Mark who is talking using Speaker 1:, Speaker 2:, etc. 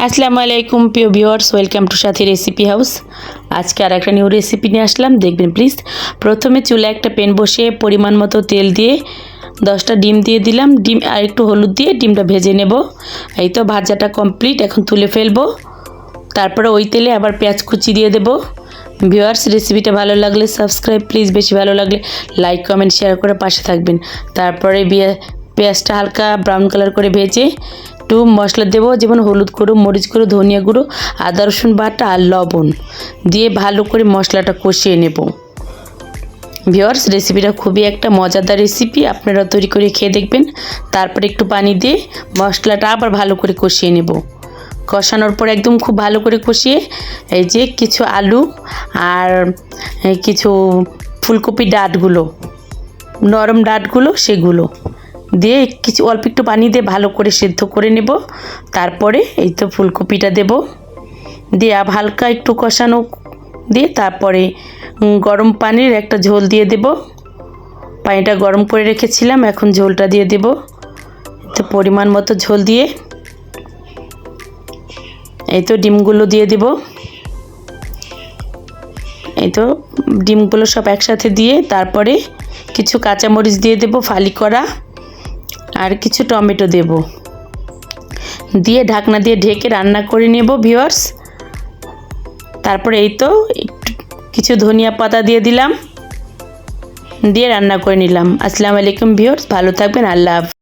Speaker 1: আসসালামু আলাইকুম প্রিয় viewers, welcome to Sathi recipe house. আজকে আর একটা নিউ রেসিপি নিয়ে আসলাম, দেখবেন প্লিজ। প্রথমে চুলে একটা প্যান বসিয়ে পরিমাণ মতো তেল দিয়ে 10টা ডিম দিয়ে দিলাম। ডিম আর একটু হলুদ দিয়ে ডিমটা ভেজে নেব। এই তো ভাজাটা কমপ্লিট, এখন তুলে ফেলবো। তারপরে ওই তেলে আবার পেঁয়াজ কুচি দিয়ে দেব। ভিউয়ার্স, রেসিপিটা ভালো লাগলে সাবস্ক্রাইব প্লিজ, বেশি ভালো লাগলে লাইক কমেন্ট শেয়ার করে পাশে থাকবেন। তারপরে পেঁয়াজটা হালকা ব্রাউন কালার করে ভেজে একটু মশলা দেবো, যেমন হলুদ গুঁড়ো, মরিচ গুঁড়ো, ধনিয়া গুঁড়ো, আদা রসুন বাটা আর লবণ দিয়ে ভালো করে মশলাটা কষিয়ে নেব। ভিউয়ার্স, রেসিপিটা খুবই একটা মজাদার রেসিপি, আপনারা তৈরি করে খেয়ে দেখবেন। তারপরে একটু পানি দিয়ে মশলাটা আবার ভালো করে কষিয়ে নেব। কষানোর পর একদম খুব ভালো করে কষিয়ে এই যে কিছু আলু আর কিছু ফুলকপি ডাঁটগুলো, নরম ডাঁটগুলো, সেগুলো দিয়ে কিছু অল্প একটু পানি দিয়ে ভালো করে সেদ্ধ করে নেব। তারপরে এই তো ফুলকপিটা দেব, দিয়ে হালকা একটু কষানো দিয়ে তারপরে গরম পানির একটা ঝোল দিয়ে দেব। পানিটা গরম করে রেখেছিলাম, এখন ঝোলটা দিয়ে দেব। তো পরিমাণ মতো ঝোল দিয়ে এই তো ডিমগুলো দিয়ে দেব। এই তো ডিমগুলো সব একসাথে দিয়ে তারপরে কিছু কাঁচামরিচ দিয়ে দেব ফালি করা, আর কিছু টমেটো দেব, দিয়ে ঢাকনা দিয়ে ঢেকে রান্না করে নেব ভিউয়ার্স। তারপরে এই তো কিছু ধনিয়া পাতা দিয়ে দিলাম, দিয়ে রান্না করে নিলাম। আসসালামু আলাইকুম ভিউয়ার্স, ভালো থাকবেন, আল্লাহ হাফেজ।